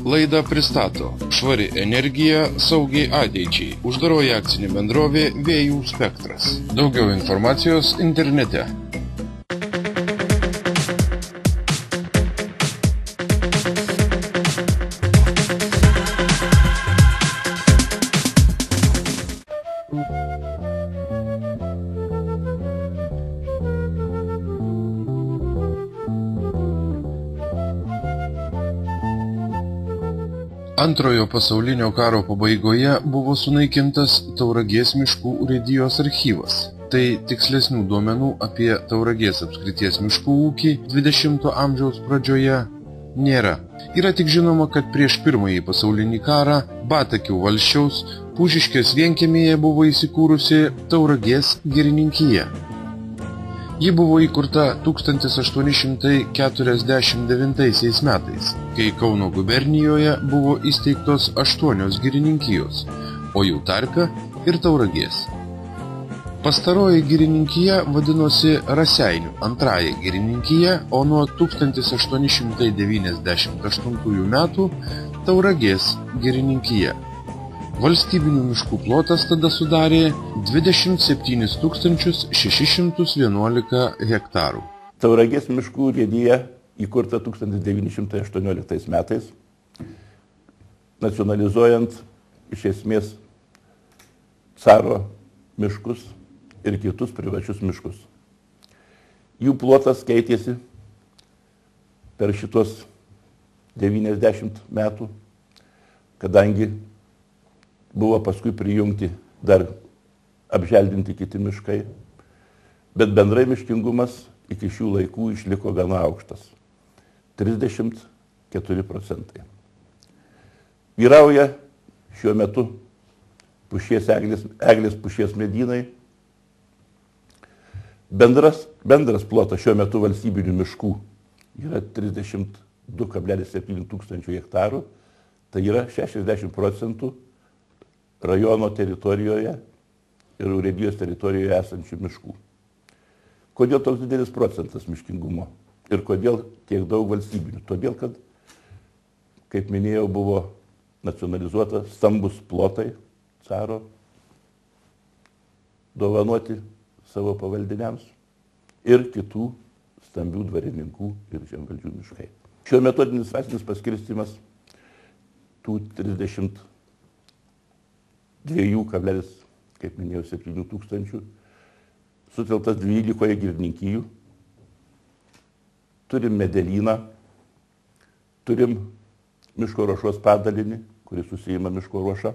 Laidą pristato Švari energija saugiai ateičiai. Uždaroji akcinė bendrovė Vėjų Spektras. Daugiau informacijos internete. Antrojo pasaulinio karo pabaigoje buvo sunaikintas Tauragės miškų urėdijos archyvas. Tai tikslesnių duomenų apie Tauragės apskrities miškų ūkį 20 amžiaus pradžioje nėra. Yra tik žinoma, kad prieš pirmąjį pasaulinį karą Batakių valsčiaus Pūžiškės vienkiemyje buvo įsikūrusi Tauragės girininkija. Ji buvo įkurta 1849 metais, kai Kauno gubernijoje buvo įsteigtos 8 girininkijos, o jų tarpe ir Tauragės. Pastaroji girininkija vadinosi Raseinių antrąja girininkija, o nuo 1898 metų Tauragės girininkija. Valstybinių miškų plotas tada sudarė 27 611 hektarų. Tauragės miškų urėdija įkurta 1918 metais, nacionalizuojant iš esmės caro miškus ir kitus privačius miškus. Jų plotas keitėsi per šitos 90 metų, kadangi buvo paskui prijungti dar apželdinti kiti miškai, bet bendrai miškingumas iki šių laikų išliko gana aukštas – 34%. Vyrauja šiuo metu eglės pušies medynai. Bendras plotas šiuo metu valstybinių miškų yra 32,7 tūkstančių hektarų, tai yra 60% rajono teritorijoje ir urėdijos teritorijoje esančių miškų. Kodėl toks didelis procentas miškingumo ir kodėl tiek daug valstybinių? Todėl, kad, kaip minėjau, buvo nacionalizuota stambus plotai caro dovanoti savo pavaldiniams ir kitų stambių dvarininkų ir žemvaldžių miškai. Šiuo metu administracinis paskirstymas tų 32,7 tūkstančių suteltas 12 girininkijų. Turim medelyną, turim miško ruošos padalinį, kuris užsiima miško ruošą.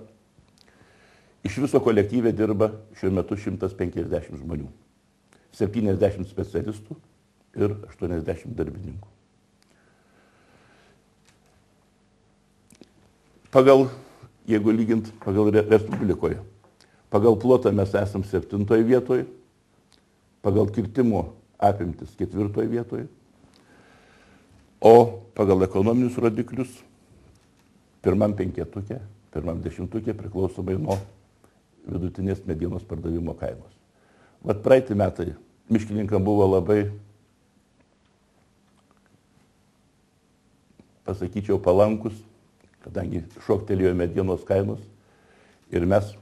Iš viso kolektyve dirba šiuo metu 150 žmonių, 70 specialistų ir 80 darbininkų. Jeigu lygint pagal Respublikoje, pagal plotą mes esam 7 vietoje, pagal kirtimo apimtis 4 vietoje, o pagal ekonominius rodiklius pirmam 5-tuke, pirmam 10-tuke priklausomai nuo vidutinės medienos pardavimo kainos. Vat praeiti metai miškininkam buvo labai, pasakyčiau, palankus, kadangi šoktelėjo medienos kainos ir mes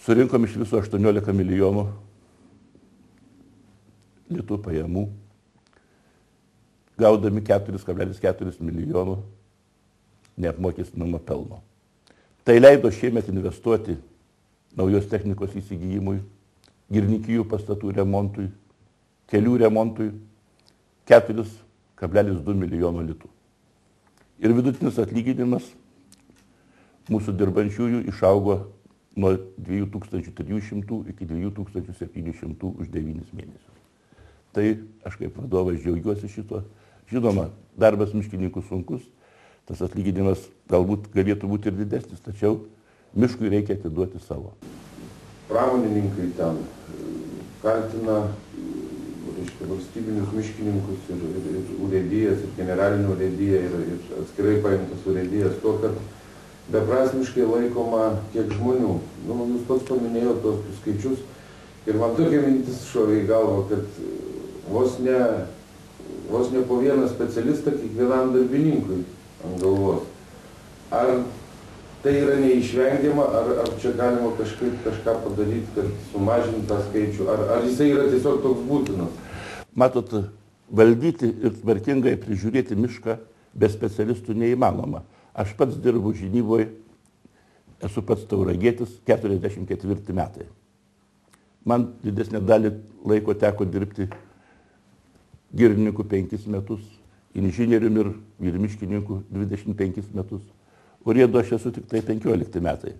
surinkom iš viso 18 milijonų litų pajamų, gaudami 4,4 milijonų neapmokestinamo pelno. Tai leido šiemet investuoti naujos technikos įsigijimui, girininkijų pastatų remontui, kelių remontui 4,2 milijono litų. Ir vidutinis atlyginimas mūsų dirbančiųjų išaugo nuo 2300 iki 2700 už 9 mėnesius. Tai aš kaip vadovas džiaugiuosi šito. Žinoma, darbas miškininkų sunkus, tas atlyginimas galbūt galėtų būti ir didesnis, tačiau miškui reikia atiduoti savo. Pramonininkai ten kaltina valstybinius miškininkus ir urėdijas, ir generalinį urėdiją, ir atskirai paimtas urėdijas, to, kad beprasmiškai laikoma tiek žmonių. Jūs pats paminėjote tos skaičius ir man tokia mintis šovė į galvą, kad vos ne vos ne po vieną specialistą kiekvienam darbininkui ant galvos. Ar tai yra neišvengiama, ar čia galima kažką padaryti, kad sumažinti tą skaičių, ar jisai yra tiesiog toks būtinas? Matot, valdyti ir tvarkingai prižiūrėti mišką be specialistų neįmanoma. Aš pats dirbu Žinyvoje, esu pats tauragietis, 44 metai. Man didesnė dalį laiko teko dirbti girininku 5 metus, inžinieriumi ir miškininku 25 metus. Urėdu aš esu tik tai 15 metai.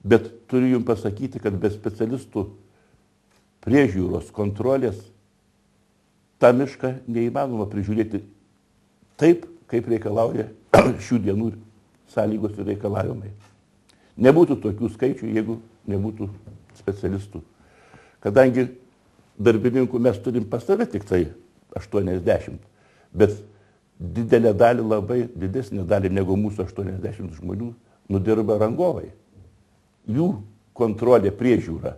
Bet turiu jums pasakyti, kad be specialistų priežiūros, kontrolės, tą mišką neįmanoma prižiūrėti taip, kaip reikalauja šių dienų sąlygos ir reikalavimai. Nebūtų tokių skaičių, jeigu nebūtų specialistų. Kadangi darbininkų mes turim pas save tik tai 80, bet didelę dalį, labai didesnę dalį negu mūsų 80 žmonių nudirba rangovai. Jų kontrolė, priežiūra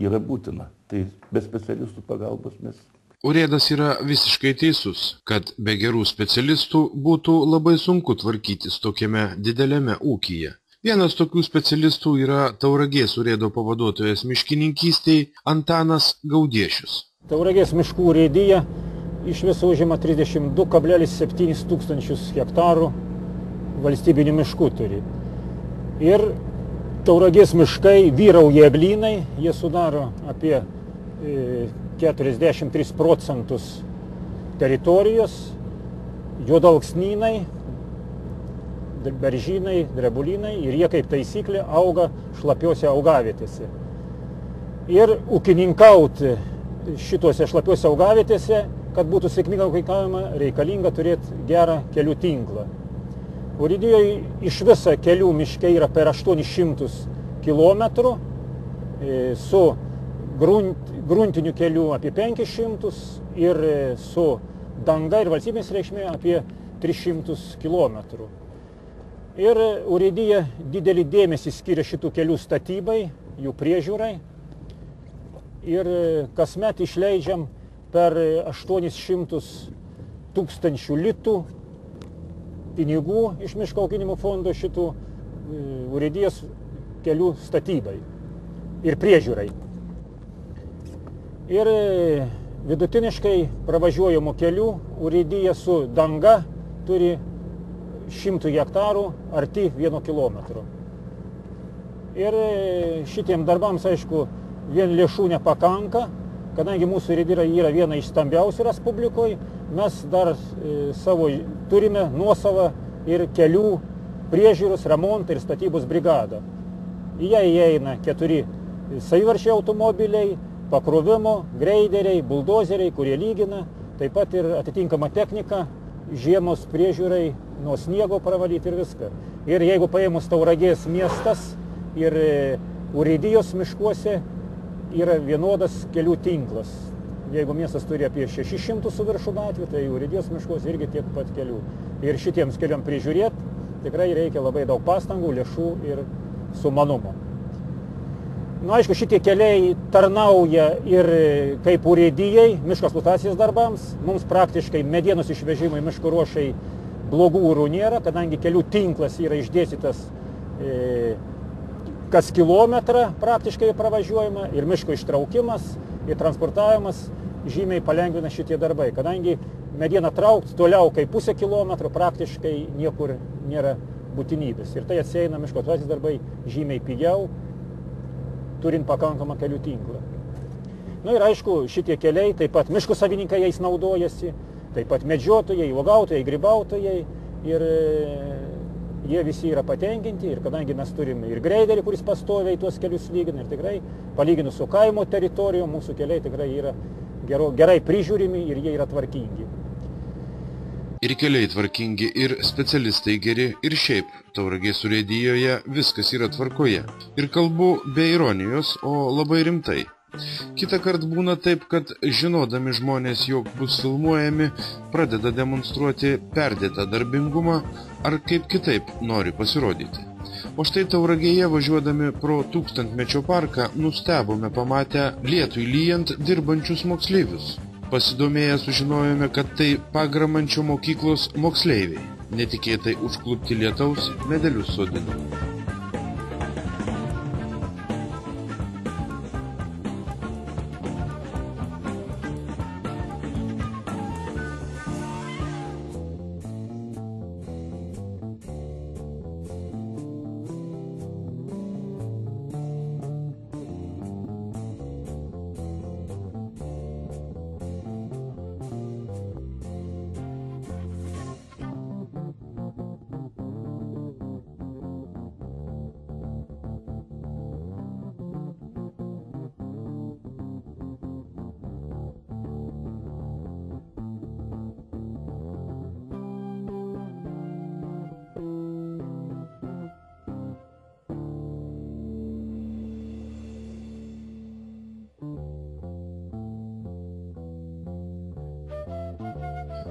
yra būtina. Tai be specialistų pagalbos mes. Urėdas yra visiškai teisus, kad be gerų specialistų būtų labai sunku tvarkytis tokiame dideliame ūkyje. Vienas tokių specialistų yra Tauragės urėdo pavaduotojas miškininkystėj Antanas Gaudiešius. Tauragės miškų urėdija iš viso užima 32,7 tūkstančius hektarų valstybinių miškų turi. Ir Tauragės miškai vyrauja eglynai, jie sudaro apie 43% teritorijos, juodalksnynai, beržynai, drebulynai ir jie kaip taisyklė auga šlapiuose augavietėse. Ir ūkininkauti šituose šlapiuose augavietėse, kad būtų sėkminga ūkininkavimą, reikalinga turėti gerą kelių tinklą. Urėdijoje iš viso kelių miškai yra per 800 km, su gruntinių kelių apie 500 ir su danga ir valstybės reikšmė apie 300 km. Ir urėdija didelį dėmesį skiria šitų kelių statybai, jų priežiūrai. Ir kasmet išleidžiam per 800 tūkstančių litų pinigų iš miško auginimo fondo šitų urėdijos kelių statybai ir priežiūrai. Ir vidutiniškai pravažiuojamų kelių urėdija su danga turi 100 hektarų arti 1 kilometro. Ir šitiem darbams, aišku, vien lėšų nepakanka, kadangi mūsų urėdija yra viena iš stambiausių Respublikoje, mes dar turime nuosavą ir kelių priežiūros, remontą ir statybos brigadą. Į ją įeina 4 savivarčiai automobiliai, pakrovimo, greideriai, buldozeriai, kurie lygina, taip pat ir atitinkama technika, žiemos priežiūrai, nuo sniego pravalyti ir viską. Ir jeigu paėmus Tauragės miestas ir urėdijos miškuose yra vienodas kelių tinklas. Jeigu miestas turi apie 600 su viršų gatvių, tai urėdijos miškuose irgi tiek pat kelių. Ir šitiems keliam prižiūrėti tikrai reikia labai daug pastangų, lėšų ir sumanumo. Aišku, šitie keliai tarnauja ir kaip urėdijai, miško eksploatacijos darbams. Mums praktiškai medienos išvežimai miško ruošai blogų urų nėra, kadangi kelių tinklas yra išdėstytas kas kilometrą praktiškai pravažiuojama ir miško ištraukimas ir transportavimas žymiai palengvina šitie darbai, kadangi medieną traukti toliau kaip pusę kilometro praktiškai niekur nėra būtinybės. Ir tai atsieina miško eksploatacijos darbai žymiai pigiau, turint pakankamą kelių tinklą. Ir aišku, šitie keliai, taip pat miško savininkai jais naudojasi, taip pat medžiotojai, uogautojai, grybautojai ir jie visi yra patenkinti ir kadangi mes turim ir greiderį, kuris pastoviai tuos kelius lygina ir tikrai, palyginus su kaimo teritorijom, mūsų keliai tikrai yra gerai prižiūrimi ir jie yra tvarkingi. Ir keliai tvarkingi, ir specialistai geri, ir šiaip Tauragės urėdijoje viskas yra tvarkoje. Ir kalbu be ironijos, o labai rimtai. Kitąkart būna taip, kad žinodami žmonės, jog bus filmuojami, pradeda demonstruoti perdėtą darbingumą ar kaip kitaip nori pasirodyti. O štai Tauragėje važiuodami pro Tūkstantmečio parką nustebome pamatę lietui lyjant dirbančius moksleivius. Pasidomėję sužinojome, kad tai Pagramančio mokyklos moksleiviai, netikėtai užklupti lietaus medelius sodino.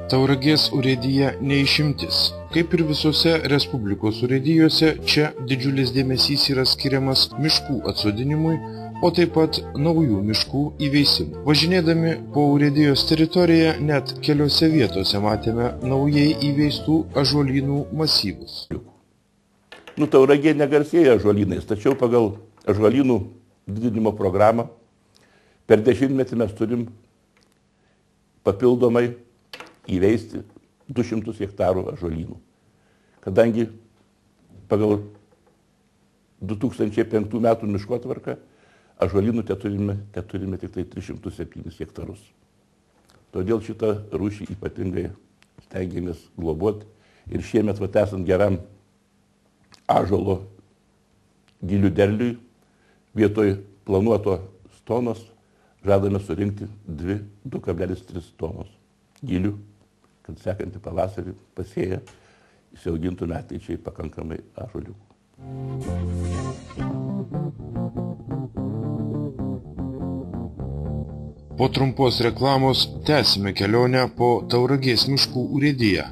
Tauragės urėdija neišimtis. Kaip ir visose Respublikos urėdijose, čia didžiulis dėmesys yra skiriamas miškų atsodinimui, o taip pat naujų miškų įveisimui. Važinėdami po urėdijos teritoriją net keliose vietose matėme naujai įveistų ąžuolynų masyvus. Tauragė negarsėja ąžuolynais, tačiau pagal ąžuolynų didinimo programą per 10 metų mes turim papildomai įveisti 200 hektarų ąžuolynų. Kadangi pagal 2005 metų miškotvarką ąžuolynų turime tik tai 307 hektarus. Todėl šitą rūšį ypatingai stengiamės globoti ir šiemet esant geram ąžuolo gilių derliui vietoj planuoto tonos žadame surinkti 2,3 tonos gilių, kad sekantį pavasarį pasėję įsiaugintume ateičiai pakankamai ąžuoliukų. Po trumpos reklamos tęsime kelionę po Tauragės miškų urėdiją.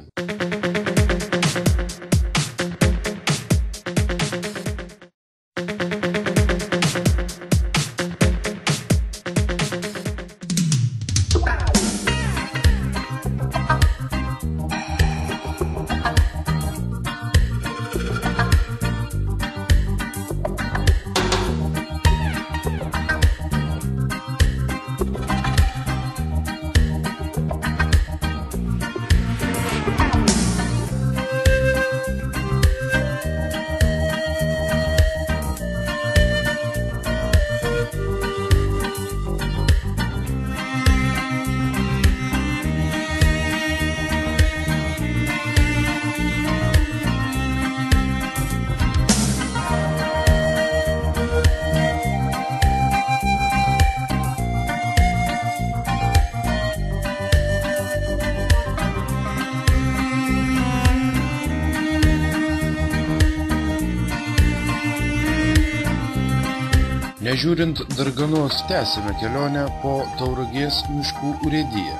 Nežiūrint darganos, tęsime kelionę po Tauragės miškų urėdiją.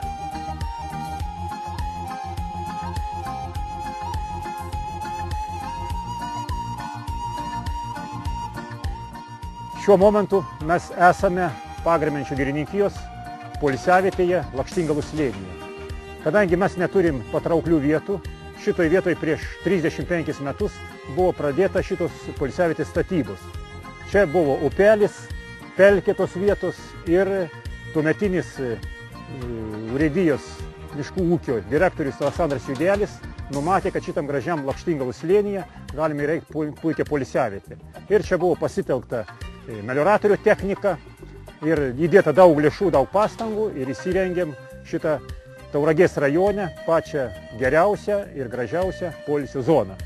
Šiuo momentu mes esame Pagramančio girininkijos poilsiavietėje Lakštingalų slėnyje. Kadangi mes neturim patrauklių vietų, šitoj vietoj prieš 35 metus buvo pradėta šitos poilsiavietės statybos. Čia buvo upelis, pelkė tos vietos ir tuometinis urėdijos miškų ūkio direktorius Aleksandras Judelis numatė, kad šitam gražiam Lakštingalų slėnyje galime įrengti puikią poilsiavietę. Ir čia buvo pasitelkta melioratorių technika ir įdėta daug lėšų, daug pastangų ir įsirengėm šitą Tauragės rajone pačią geriausią ir gražiausią poilsio zoną.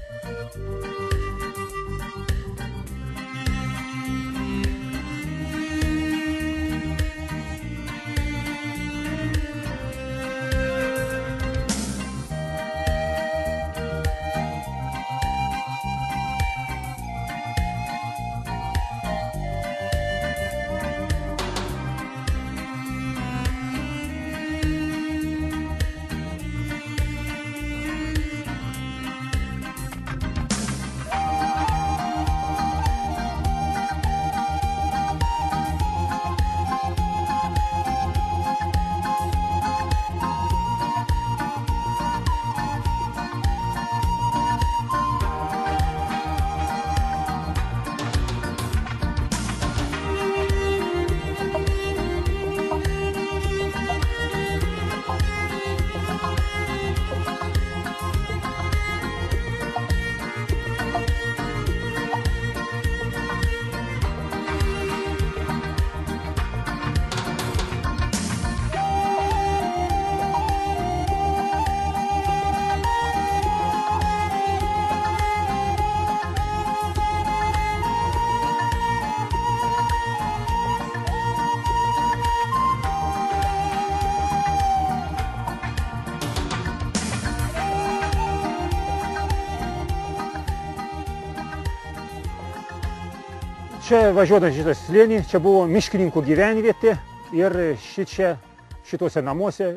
Čia važiuodant šitą slėnį, čia buvo miškininkų gyvenvietė ir šituose namuose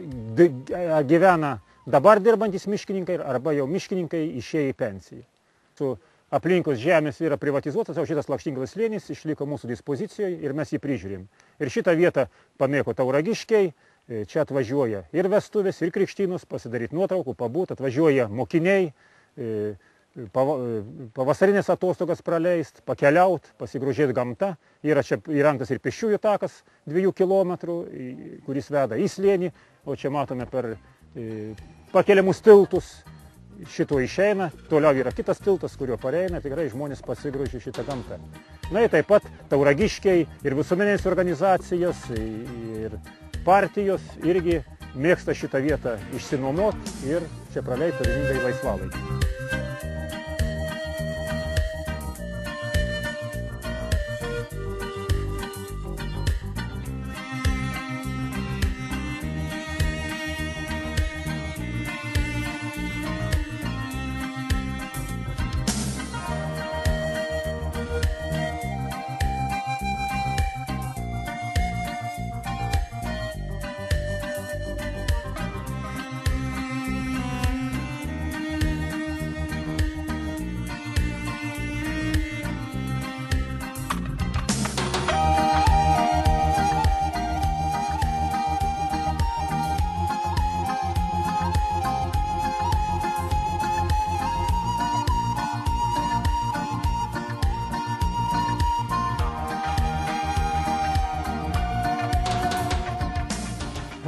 gyvena dabar dirbantis miškininkai arba jau miškininkai išėję į pensiją. Su aplinkos žemės yra privatizuotas, o šitas Lakštingalos slėnis išliko mūsų dispozicijoje ir mes jį prižiūrim. Ir šitą vietą pamėgo tauragiškiai, čia atvažiuoja ir vestuvės, ir krikštynus, pasidaryti nuotraukų, pabūt, atvažiuoja mokiniai, pavasarinės atostogas praleist, pakeliaut, pasigrožėti gamta. Yra čia įrengtas ir pėsčiųjų takas 2 kilometrų, kuris veda į slėnį, o čia matome per pakeliamus tiltus. Šito išeina, toliau yra kitas tiltas, kurio pareina, tikrai žmonės pasigrožė šitą gamtą. Na ir taip pat tauragiškiai ir visuomeninės organizacijos, ir partijos irgi mėgsta šitą vietą išsinuomot ir čia praleisti turiningai laisvalaikį.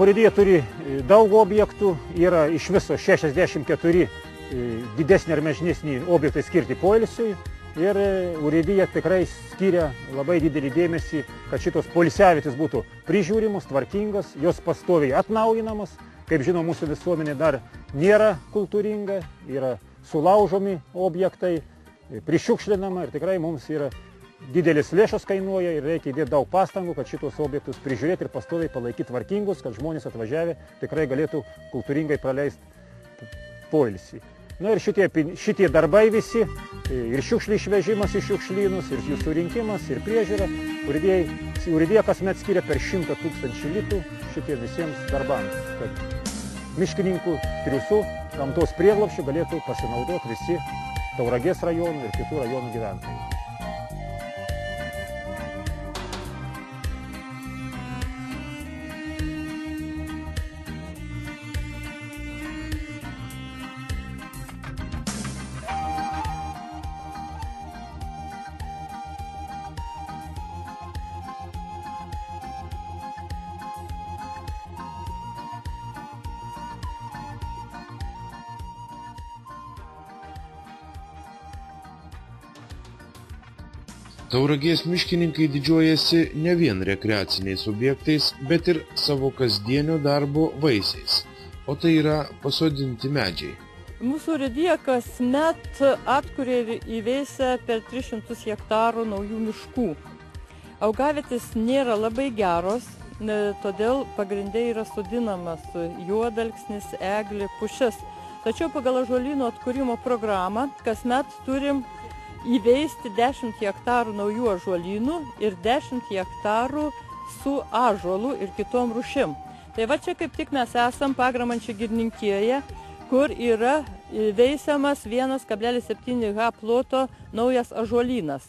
Urėdija turi daug objektų, yra iš viso 64 didesni ar mažesni objektai skirti poilsiui ir urėdija tikrai skiria labai didelį dėmesį, kad šitos poilsiavietės būtų prižiūrimos, tvarkingos, jos pastoviai atnaujinamos. Kaip žinom, mūsų visuomenė dar nėra kultūringa, yra sulaužomi objektai, prišiukšlinama ir tikrai mums yra didelis lėšos kainuoja ir reikia įdėti daug pastangų, kad šitos objektus prižiūrėti ir pastoviai palaikyti tvarkingus, kad žmonės atvažiavę tikrai galėtų kultūringai praleisti poilsį. Na ir šitie darbai visi, ir šiukšlių išvežimas į šiukšlynus, ir jų surinkimas, ir priežiūra, urėdija kasmet skiria per 100 000 litų šitie visiems darbams, kad miškininkų triūsų, gamtos prieglobsčių galėtų pasinaudoti visi Tauragės rajonų ir kitų rajonų gyventojai. Tauragės miškininkai didžiuojasi ne vien rekreaciniais objektais, bet ir savo kasdienio darbo vaisiais, o tai yra pasodinti medžiai. Mūsų urėdija kasmet atkuria ir įveisia per 300 hektarų naujų miškų. Augavietės nėra labai geros, todėl pagrindai yra sodinamas juodalksnis, eglė, pušis. Tačiau pagal ąžuolyno atkūrimo programą kasmet turim įveisti 10 hektarų naujų ąžuolynų ir 10 hektarų su ąžuolu ir kitom rūšim. Tai va čia kaip tik mes esam Pagramančio girininkijoje, kur yra veisiamas 1,7 ha ploto naujas ąžuolynas.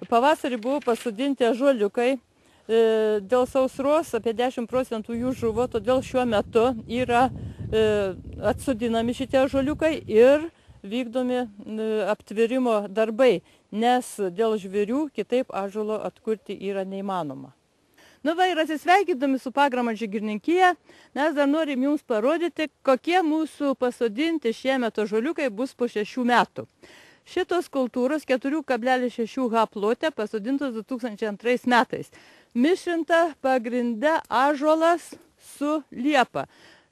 Pavasarį buvo pasodinti ąžuoliukai, dėl sausros apie 10% jų žuvo, todėl šiuo metu yra atsodinami šitie ąžuoliukai ir vykdomi aptvėrimo darbai, nes dėl žvėrių kitaip ąžuolo atkurti yra neįmanoma. Nu va ir atsisveikindami su Pagramančio girininkija, mes dar norim jums parodyti, kokie mūsų pasodinti šiemet ąžuoliukai bus po 6 metų. Šitos kultūros 4,6 ha plote pasodintos 2002 metais. Mišrinta pagrinde ąžuolas su liepa.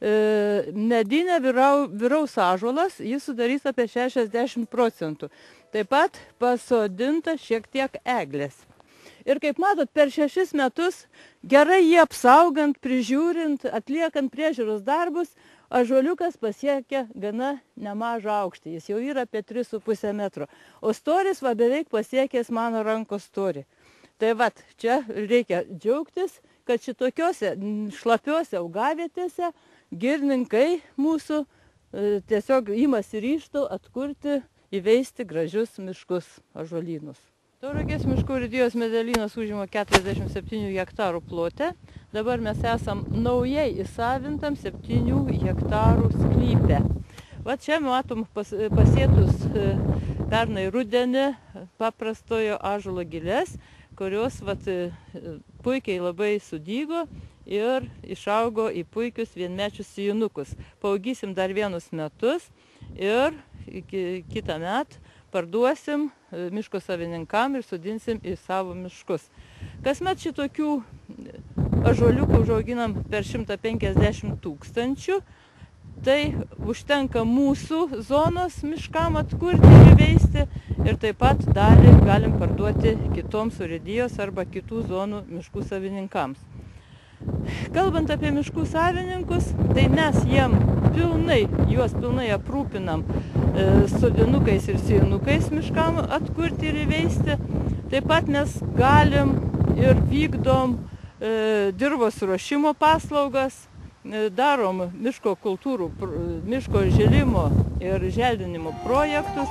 Medinė vyraus ąžuolas, jis sudarys apie 60%. Taip pat pasodinta šiek tiek eglės. Ir kaip matot, per 6 metus gerai jį apsaugant, prižiūrint, atliekant priežiūros darbus, ąžuoliukas pasiekia gana nemažą aukštį. Jis jau yra apie 3,5 metro. O storis va beveik pasiekęs mano rankos storį. Tai vat, čia reikia džiaugtis, kad šitokiose šlapiose augavietėse girininkai mūsų tiesiog imasi ryžto atkurti, įveisti gražius miškus, ąžuolynus. Tauragės miškų urėdijos medelynas užima 47 hektarų plote. Dabar mes esam naujai įsavintam 7 hektarų sklype. Va čia matom pasėtus pernai rudenį paprastojo ąžuolo giles, kurios puikiai labai sudygo ir išaugo į puikius vienmečius sijūnukus. Paaugysim dar 1 metus ir kitą metą parduosim miško savininkam ir sodinsim į savo miškus. Kasmet šitokių ąžuoliukų užauginam per 150 000. Tai užtenka mūsų zonos miškam atkurti ir įveisti ir taip pat dalį galim parduoti kitoms urėdijos arba kitų zonų miškų savininkams. Kalbant apie miškų savininkus, tai mes juos pilnai aprūpinam sodinukais ir sėjinukais miškam atkurti ir įveisti. Taip pat mes galim ir vykdom dirvos ruošimo paslaugas, darom miško kultūrų, miško žėlimo ir želdinimo projektus.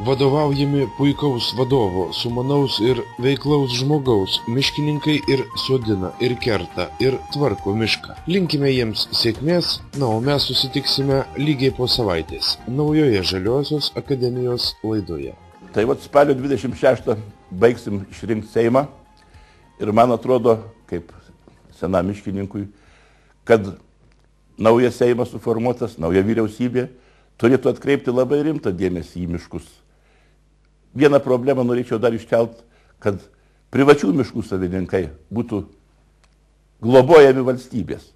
Vadovaujami puikaus vadovo, sumanaus ir veiklaus žmogaus, miškininkai ir sodina, ir kerta, ir tvarko mišką. Linkime jiems sėkmės, o mes susitiksime lygiai po savaitės naujoje Žaliosios akademijos laidoje. Tai vat spalio 26 baigsim išrinkti Seimą ir man atrodo, kaip senam miškininkui, kad naujas Seimas suformuotas, nauja vyriausybė turėtų atkreipti labai rimtą dėmesį į miškus. Vieną problemą norėčiau dar iškelt, kad privačių miškų savininkai būtų globojami valstybės.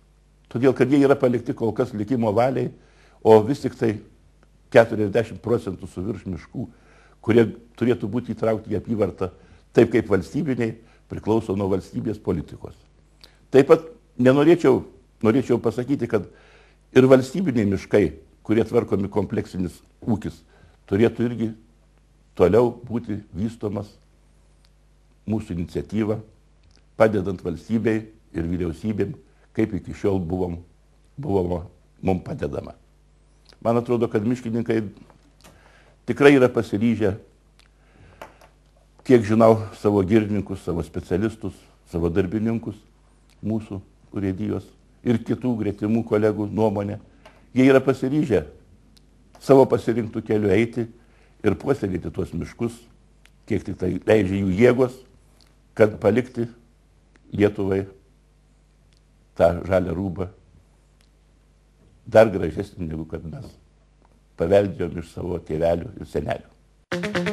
Todėl, kad jie yra palikti kol kas likimo valiai, o vis tik tai 40% su virš miškų, kurie turėtų būti įtraukti į apyvartą, taip kaip valstybiniai, priklauso nuo valstybės politikos. Taip pat norėčiau pasakyti, kad ir valstybiniai miškai, kurie tvarkomi kompleksinis ūkis, turėtų irgi toliau būti vystomas mūsų iniciatyva, padedant valstybei ir vyriausybėm, kaip iki šiol buvo mums padedama. Man atrodo, kad miškininkai tikrai yra pasiryžę, kiek žinau, savo girininkus, savo specialistus, savo darbininkus, mūsų urėdijos ir kitų gretimų kolegų nuomonę. Jie yra pasiryžę savo pasirinktų keliu eiti ir puoselėti tuos miškus, kiek tik tai leidžia jų jėgos, kad palikti Lietuvai tą žalią rūbą dar gražesnį, negu kad mes paveldėjom iš savo tėvelių ir senelių.